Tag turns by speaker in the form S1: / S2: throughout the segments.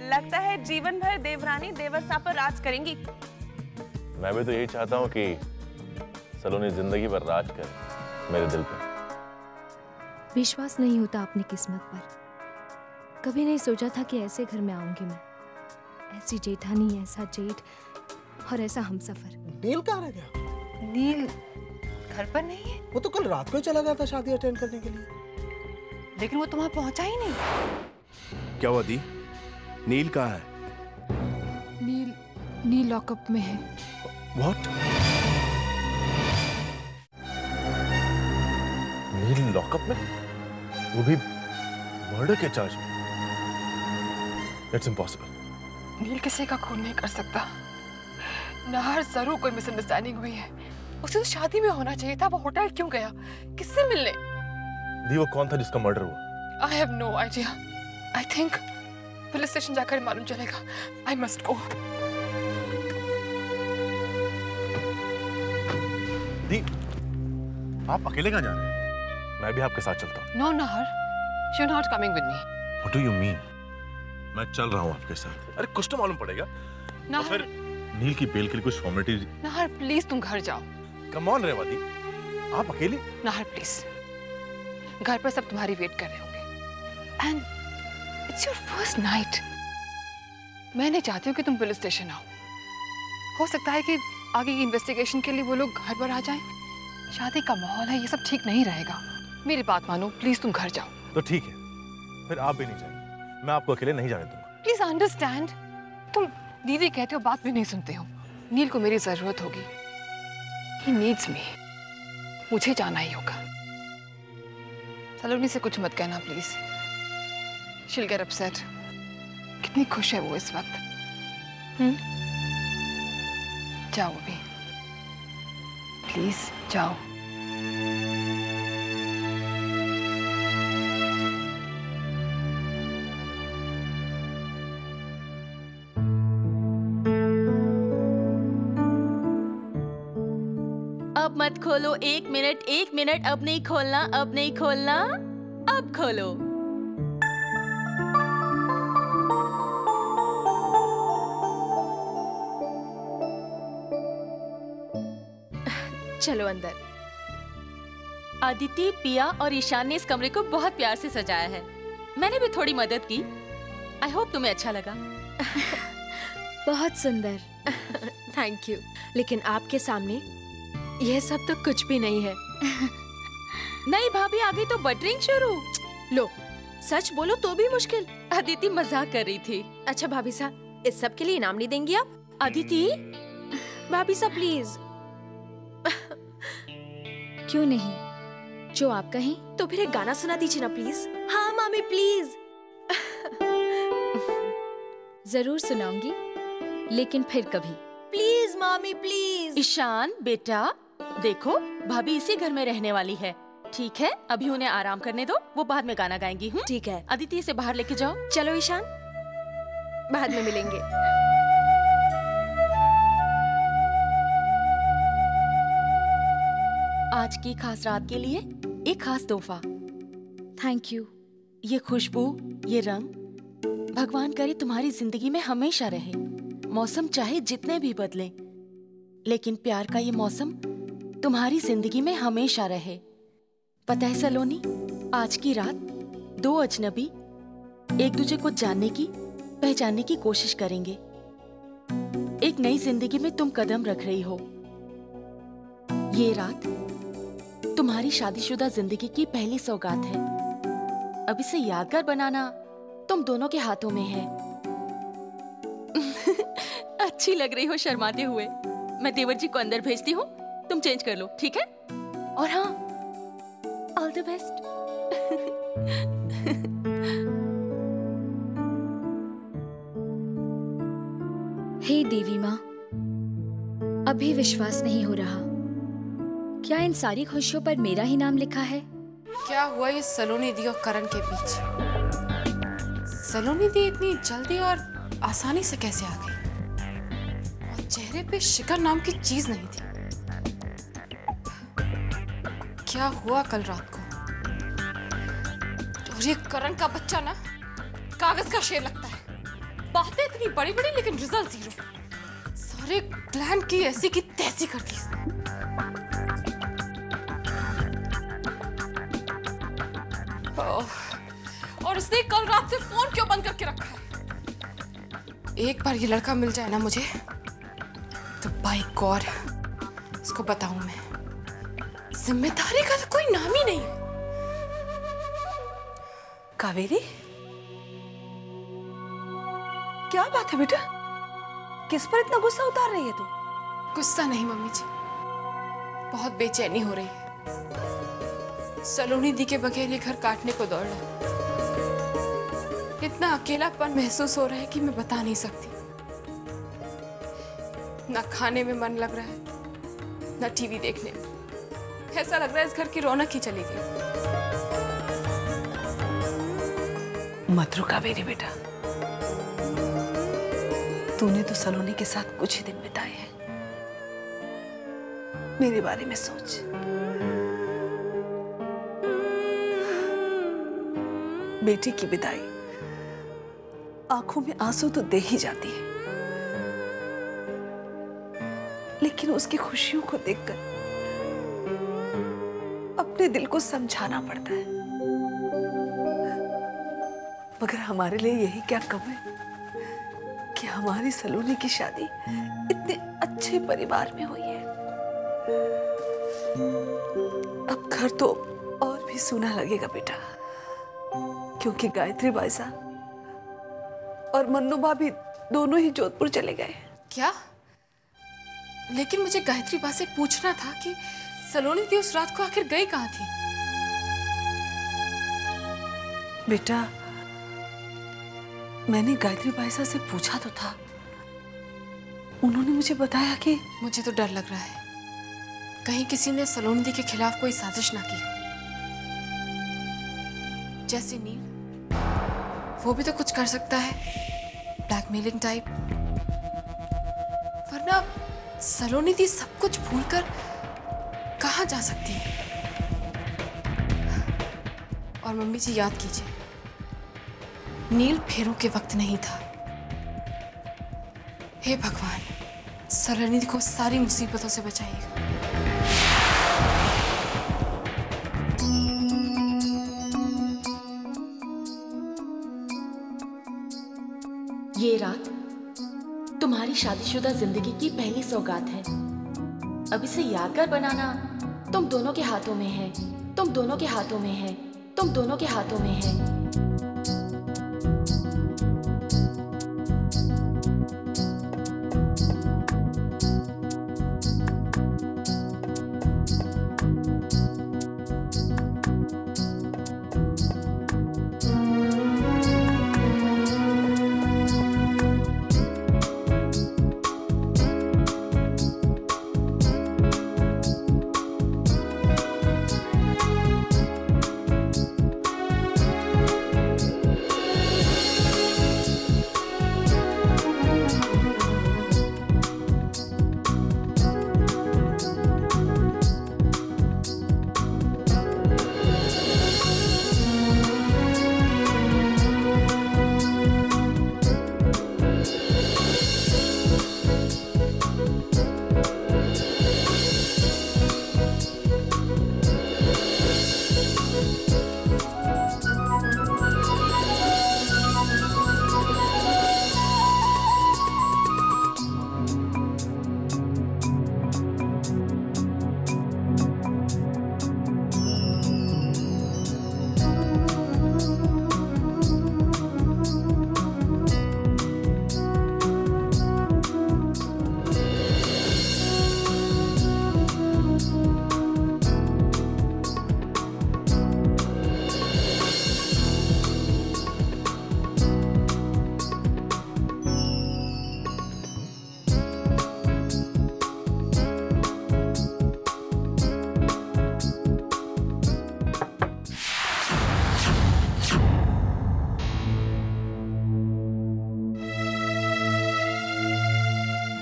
S1: लगता है जीवन भर देवरानी देवरसा पर राज करेंगी।
S2: मैं भी तो यही चाहता हूँ कि सलोनी जिंदगी भर राज करे मेरे दिल पे।
S3: विश्वास नहीं होता अपनी किस्मत पर। कभी नहीं सोचा था कि ऐसे घर में आऊंगी मैं। ऐसी जेठानी, ऐसा जेठ और ऐसा हमसफर।
S4: नील कहाँ रह गया?
S1: नील घर पर नहीं है।
S4: वो तो कल रात को ही चला गया था शादी अटेंड करने के लिए।
S1: लेकिन वो तो वहां पहुंचा ही नहीं।
S5: क्या हुआ दी? नील कहाँ है?
S6: नील लॉकअप में है।
S5: What?
S2: नील लॉकअप में? वो भी मर्डर के चार्ज में? It's impossible.
S6: नील किसी का खून नहीं कर सकता। नाहर जरूर कोई मिसअंडरस्टैंडिंग हुई है। उसे तो शादी में होना चाहिए था। वो होटल क्यों गया? किससे मिलने?
S2: दी वो कौन था जिसका मर्डर हुआ?
S6: I have no idea. I think police station जाकर मालूम चलेगा। I must go.
S2: दी, आप अकेले कहाँ जा रहे हैं? मैं भी आपके साथ चलता हूँ।
S6: No, Nahar. You're not coming with me.
S2: What do you mean? मैं चल रहा हूँ आपके साथ। अरे कुछ तो मालूम पड़ेगा।
S6: Nahar.
S2: फिर नील की बेल के लिए कुछ फॉर्मेलिटी।
S6: Nahar, please तुम घर जाओ।
S2: Come on रेवादी, आप अकेली?
S6: Nahar, please. घर पर सब तुम्हारी वेट कर रहे होंगे। And it's your first night. मैं नहीं चाहती हूँ कि तुम पुलिस स्टेशन आओ। हो सकता है कि आगे की इन्वेस्टिगेशन के लिए वो लोग घर पर आ जाएं। शादी का माहौल है, ये सब ठीक नहीं रहेगा। मेरी बात मानो, प्लीज तुम घर जाओ।
S2: तो ठीक है, फिर आप भी नहीं जाएंगे। मैं आपको अकेले नहीं जाने दूंगा।
S6: Please understand. तुम दीदी कहते हो, बात भी नहीं सुनते हो। नील को मेरी जरूरत होगी। He needs me. मुझे जाना ही होगा। सलोनी से कुछ मत कहना प्लीज। She'll get upset. कितनी खुश है वो इस वक्त। जाओ अभी, प्लीज जाओ।
S7: अब मत खोलो। एक मिनट, अब नहीं खोलना, अब नहीं खोलना, अब खोलो। चलो अंदर। अदिति, पिया और ईशान ने इस कमरे को बहुत प्यार से सजाया है। मैंने भी थोड़ी मदद की। आई होप तुम्हें अच्छा लगा।
S3: बहुत सुंदर। Thank you. लेकिन आपके सामने यह सब तो कुछ भी नहीं है।
S7: नहीं भाभी, आ गई तो बटरिंग शुरू।
S3: लो, सच बोलो तो भी मुश्किल।
S7: अदिति मजाक कर रही थी।
S3: अच्छा भाभी साहब, इस सब के लिए इनाम नहीं देंगी आप?
S7: अदिति,
S3: भाभी साहब प्लीज। क्यों नहीं, जो आप कहें। तो फिर एक गाना सुना दीजिए ना प्लीज। हाँ मामी प्लीज। जरूर सुनाऊंगी, लेकिन फिर कभी। प्लीज मामी प्लीज।
S7: ईशान बेटा, देखो भाभी इसी घर में रहने वाली है, ठीक है? अभी उन्हें आराम करने दो, वो बाद में गाना गाएंगी।
S3: ठीक है।
S7: अदिति से बाहर लेके जाओ।
S3: चलो ईशान, बाद में मिलेंगे।
S7: आज की खास रात के लिए एक खास तोहफा।
S3: Thank you.
S7: ये खुशबू, ये रंग, भगवान करे तुम्हारी जिंदगी में हमेशा रहे। मौसम चाहे जितने भी बदले, लेकिन प्यार का ये मौसम तुम्हारी जिंदगी में हमेशा रहे। पता है सलोनी, आज की रात दो अजनबी एक दूसरे को जानने की, पहचानने की कोशिश करेंगे। एक नई जिंदगी में तुम कदम रख रही हो। ये रात तुम्हारी शादीशुदा जिंदगी की पहली सौगात है। अब इसे यादगार बनाना तुम दोनों के हाथों में है। अच्छी लग रही हो शर्माते हुए। मैं देवर जी को अंदर भेजती हूँ, तुम चेंज कर लो, ठीक है? और हाँ, ऑल द बेस्ट।
S3: हे देवी माँ, अभी विश्वास नहीं हो रहा। क्या इन सारी खुशियों पर मेरा ही नाम लिखा है?
S6: क्या हुआ ये सलोनी दी और करण के बीच? सलोनी दी इतनी जल्दी और आसानी से कैसे आ गई? और चेहरे पे शिकर नाम की चीज नहीं थी। क्या हुआ कल रात को? और ये करण का बच्चा ना कागज का शेर लगता है। बातें इतनी बड़ी बड़ी लेकिन रिजल्ट जीरो। सारे प्लान की ऐसी की तैसी कर दी इसने। और इसने कल रात से फोन क्यों बंद करके रखा है? एक बार ये लड़का मिल जाए ना मुझे तो बाय गॉड इसको बताऊं मैं, जिम्मेदारी का तो कोई नाम ही नहीं।
S1: कावेरी, क्या बात है बेटा? किस पर इतना गुस्सा उतार रही है तू?
S6: गुस्सा नहीं मम्मी जी, बहुत बेचैनी हो रही है। सलोनी दी के बगैर ये घर काटने को दौड़ रहा। इतना अकेलापन महसूस हो रहा है कि मैं बता नहीं सकती। ना खाने में मन लग रहा है, ना टीवी देखने में। ऐसा लग रहा है इस घर की रौनक ही चली गई।
S1: मत रो कावेरी बेटा, तूने तो सलोनी के साथ कुछ ही दिन बिताए हैं। मेरे बारे में सोच। बेटी की विदाई आंखों में आंसू तो दे ही जाती है, लेकिन उसकी खुशियों को देखकर अपने दिल को समझाना पड़ता है। मगर हमारे लिए यही क्या कम है कि हमारी सलोनी की शादी इतने अच्छे परिवार में हुई है। अब घर तो और भी सूना लगेगा बेटा, क्योंकि गायत्री बाईसा और मन्नू भाभी दोनों ही जोधपुर चले गए।
S6: क्या? लेकिन मुझे गायत्री बा से पूछना था कि सलोनी दी उस रात को आखिर गई कहाँ थी?
S1: बेटा, मैंने गायत्री बाईसा से पूछा तो था। उन्होंने मुझे बताया कि
S6: मुझे तो डर लग रहा है कहीं किसी ने सलोनी दी के खिलाफ कोई साजिश ना की हो। जैसे नील, वो भी तो कुछ कर सकता है, ब्लैकमेलिंग टाइप। वरना सलोनी दी सब कुछ भूलकर कहाँ जा सकती है? और मम्मी जी याद कीजिए, नील फेरों के वक्त नहीं था। हे भगवान, सलोनी दी को सारी मुसीबतों से बचाइएगा।
S7: ये रात तुम्हारी शादीशुदा जिंदगी की पहली सौगात है। अब इसे यादगार बनाना तुम दोनों के हाथों में है, तुम दोनों के हाथों में है, तुम दोनों के हाथों में है।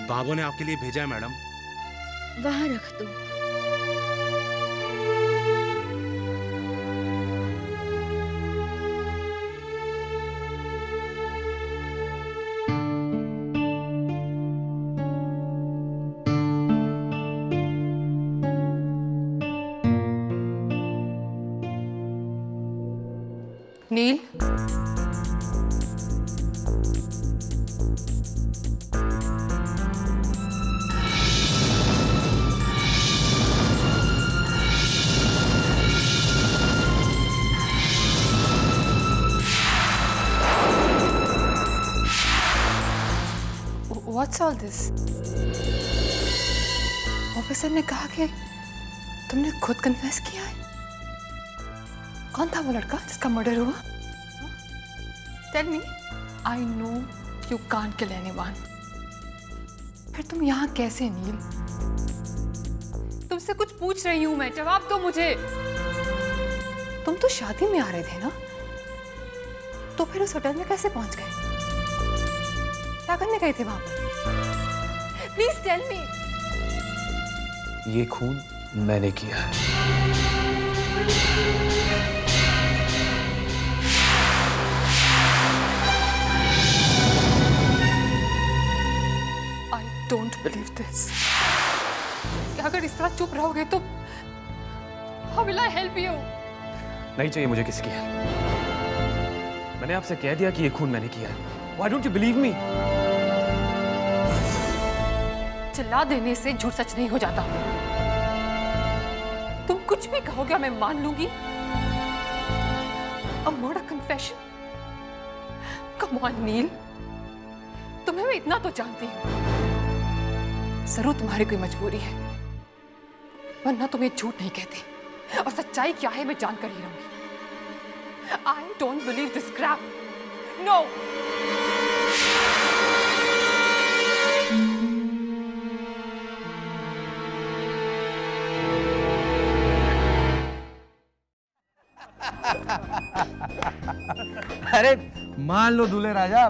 S5: बाबू ने आपके लिए भेजा है मैडम।
S3: वहां रख दो।
S6: नील, What's all this? ऑफिसर ने कहा कि तुमने खुद कन्फेस किया है। कौन था वो लड़का जिसका मर्डर हुआ? Tell me. I know you can't kill anyone. फिर तुम यहाँ कैसे नील? तुमसे कुछ पूछ रही हूँ मैं, जवाब दो मुझे। तुम तो शादी में आ रहे थे ना? तो फिर उस होटल में कैसे पहुंच गए? क्या करने गए थे वहां पर? Please tell me.
S8: ये खून मैंने किया है।
S6: I don't believe this. अगर इस तरह चुप रहोगे तो how will I help you?
S8: नहीं चाहिए मुझे किसी की हेल्प। मैंने आपसे कह दिया कि ये खून मैंने किया है। Why don't you believe me?
S6: चिल्ला देने से झूठ सच नहीं हो जाता। तुम कुछ भी कहोगे मैं मान लूंगी। A murder confession? Come on, नील। तुम्हें मैं इतना तो जानती हूँ। जरूर तुम्हारी कोई मजबूरी है, वरना तुम ये झूठ नहीं कहते। और सच्चाई क्या है मैं जानकर ही रहूंगी। I don't believe this crap. No.
S9: अरे मान लो दूल्हे राजा,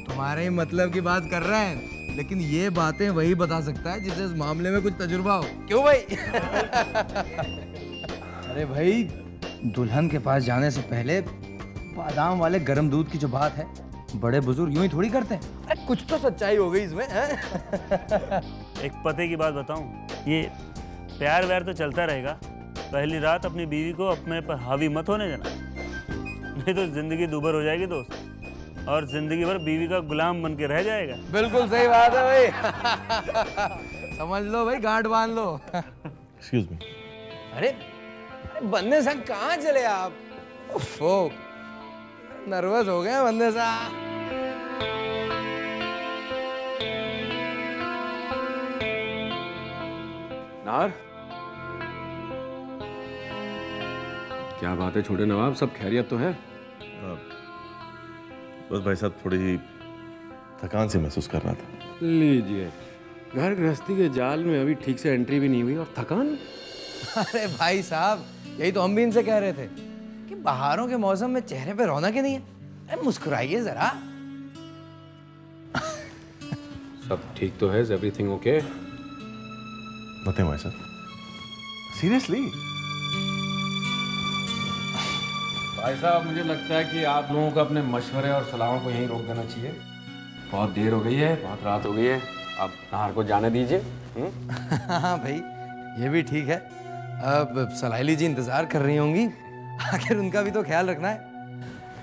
S9: तुम्हारे ही मतलब की बात कर रहे हैं, लेकिन ये बातें वही बता सकता है जिसे इस मामले में कुछ तजुर्बा हो। क्यों भाई? अरे भाई, दुल्हन के पास जाने से पहले बादाम वाले गर्म दूध की जो बात है, बड़े बुजुर्ग यूं ही थोड़ी करते हैं। अरे कुछ तो सच्चाई हो गई इसमें, हैं?
S10: एक पते की बात बताऊं, ये प्यार व्यार तो चलता रहेगा, पहली रात अपनी बीवी को अपने पर हावी मत होने देना, नहीं तो जिंदगी दूभर हो जाएगी दोस्त, और जिंदगी भर बीवी का गुलाम बन के रह जाएगा।
S9: बिल्कुल सही बात है भाई। समझ लो भाई, गांठ बांध लो।
S2: Excuse me.
S9: अरे बंदे साहब कहाँ चले आप? ओफो, नर्वस हो गए बंदे साहब।
S11: नार, क्या बात है छोटे नवाब, सब खैरियत तो है?
S2: बस भाई साहब थोड़ी थकान सी महसूस कर रहा था।
S11: लीजिए, घर गृहस्थी के जाल में अभी ठीक से एंट्री भी नहीं हुई और थकान।
S9: अरे भाई साहब, यही तो हम भी इनसे कह रहे थे कि बहारों के मौसम में चेहरे पे रौनक ही नहीं है। अरे मुस्कुराइए जरा।
S11: सब ठीक तो है? Everything okay?
S2: नथिंग भाई साहब, सीरियसली।
S11: भाई साहब, मुझे लगता है कि आप लोगों को अपने मशवरे और सलाहों को यहीं रोक देना चाहिए। बहुत देर हो गई है, बहुत रात हो गई है, आप नाहर को जाने दीजिए।
S9: हाँ भाई, ये भी ठीक है। अब सलाइली जी इंतजार कर रही होंगी, आखिर उनका भी तो ख्याल रखना है।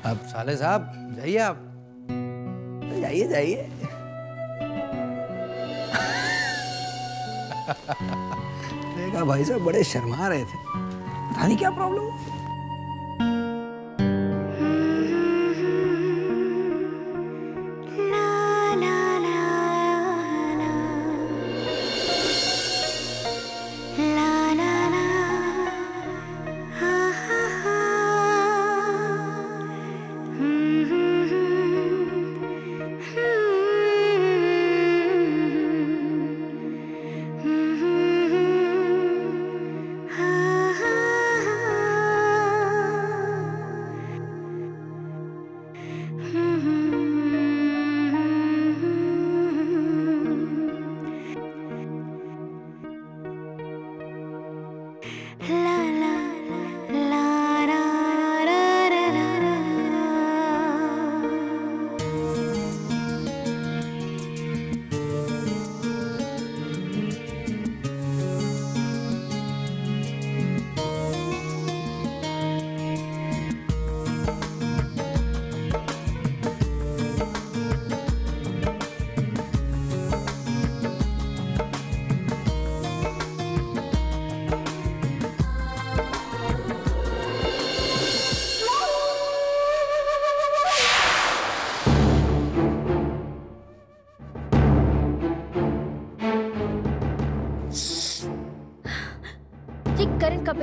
S9: अब साले साहब जाइए, आप जाइए जाइए। देखा भाई साहब, बड़े शर्मा रहे थे, पता नहीं क्या प्रॉब्लम।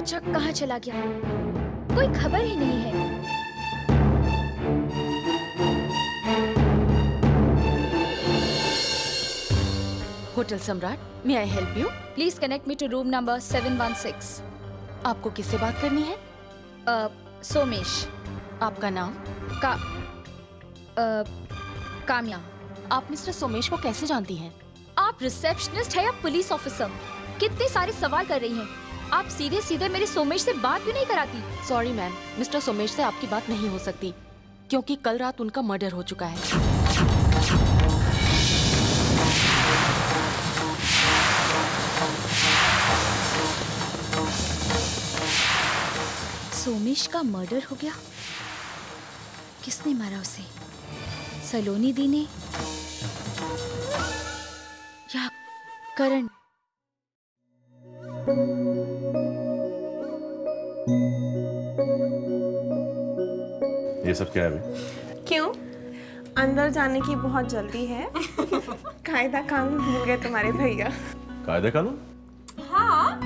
S12: बच्चा कहाँ चला गया? कोई खबर ही नहीं है।
S7: Hotel Samrat, may I help you?
S12: Please connect me to room number 716।
S7: आपको किससे बात करनी है?
S12: सोमेश।
S7: आपका नाम?
S12: काम्या।
S7: आप मिस्टर सोमेश को कैसे जानती हैं?
S12: आप रिसेप्शनिस्ट है या पुलिस ऑफिसर? कितने सारे सवाल कर रही हैं। आप सीधे सीधे मेरे सोमेश से बात भी नहीं कराती।
S7: सॉरी मैम, मिस्टर सोमेश से आपकी बात नहीं हो सकती क्योंकि कल रात उनका मर्डर हो चुका है।
S12: सोमेश का मर्डर हो गया? किसने मारा उसे? सलोनी दी ने या करण?
S2: ये सब क्या है अभी?
S13: क्यों? अंदर जाने की बहुत जल्दी है। कायदा कानून भूल गए तुम्हारे भैया।
S2: कायदा कानून?
S14: हाँ,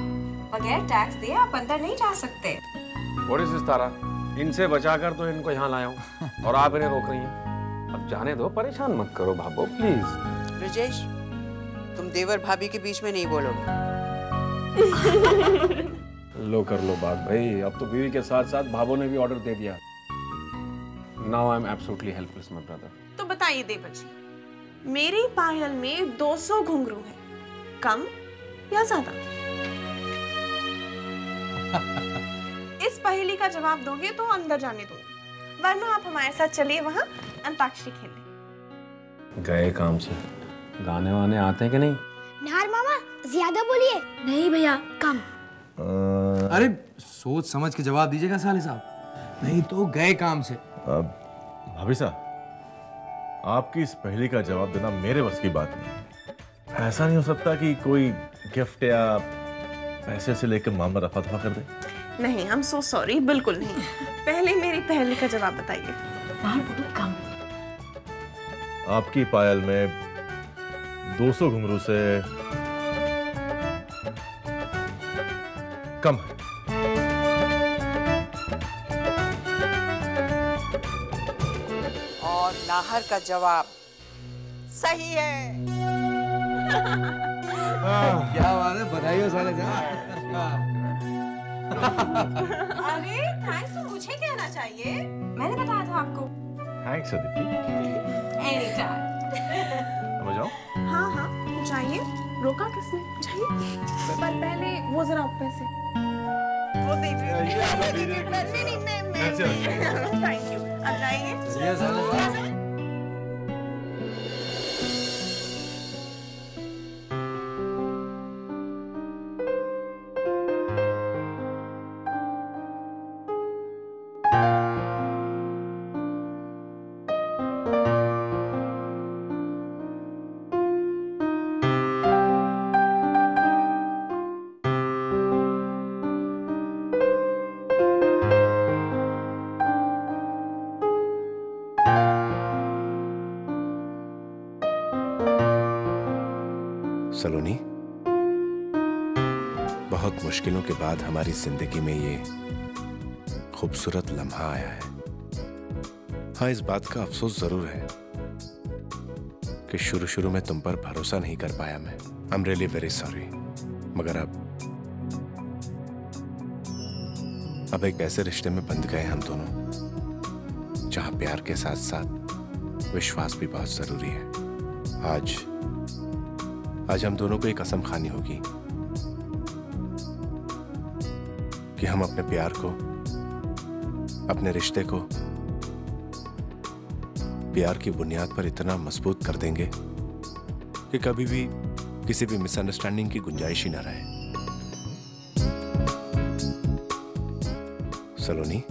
S14: बगैर टैक्स दिए आप अंदर नहीं जा सकते।
S11: और इस तारा, इनसे बचाकर तो इनको यहाँ लाया हूँ और आप इन्हें रोक रही हैं। अब जाने दो, परेशान मत करो भाभो प्लीज।
S15: ब्रजेश, तुम देवर भाभी के बीच में नहीं बोलोगे।
S11: लो कर लो बात भाई, अब तो बीवी के साथ साथ भाभो ने भी ऑर्डर दे दिया। Now I am absolutely helpless my brother.
S13: तो बताइए देवर जी, मेरी पायल में 200 घुंघरू है, कम या ज्यादा? इस पहेली का जवाब दोगे तो अंदर जाने दूंगी, वरना आप हमारे साथ चलिए वहाँ अंताक्षरी खेलने।
S11: गए काम से। गाने वाने आते हैं कि नहीं?
S16: नार मामा ज्यादा बोलिए।
S12: नहीं भैया, कम।
S9: अरे सोच समझ के जवाब दीजिएगा साले साहब, नहीं तो गए काम से।
S2: भाभी साहब, आपकी इस पहेली का जवाब देना मेरे बस की बात नहीं। ऐसा नहीं हो सकता कि कोई गिफ्ट या पैसे से लेकर मामला रफा दफा कर दे?
S13: नहीं, आई एम सो सॉरी, बिल्कुल नहीं। पहले मेरी पहेली का जवाब बताइए।
S12: कम।
S2: आपकी पायल में 200 घुंघरू से कम है।
S15: और नाहर का जवाब सही है।
S9: क्या बात है, बधाई हो साले साहब।
S14: अरे थैंक्स तो मुझे कहना चाहिए, मैंने बताया था आपको।
S2: थैंक्स अदिति।
S14: Any time.
S2: अब जाओ।
S13: हाँ हाँ जाइए, रोका किसने? जाइए, पर पहले वो जरा पैसे वो दीजिए। नहीं, थैंक यू। अब जाइए।
S17: सलोनी, बहुत मुश्किलों के बाद हमारी जिंदगी में ये खूबसूरत लम्हा आया है। हाँ, इस बात का अफसोस जरूर है कि शुरू में तुम पर भरोसा नहीं कर पाया मैं। I am really very sorry. मगर अब एक ऐसे रिश्ते में बंध गए हम दोनों, जहां प्यार के साथ साथ विश्वास भी बहुत जरूरी है। आज हम दोनों को एक कसम खानी होगी कि हम अपने प्यार को, अपने रिश्ते को प्यार की बुनियाद पर इतना मजबूत कर देंगे कि कभी भी किसी भी मिसअंडरस्टैंडिंग की गुंजाइश ही न रहे। सलोनी,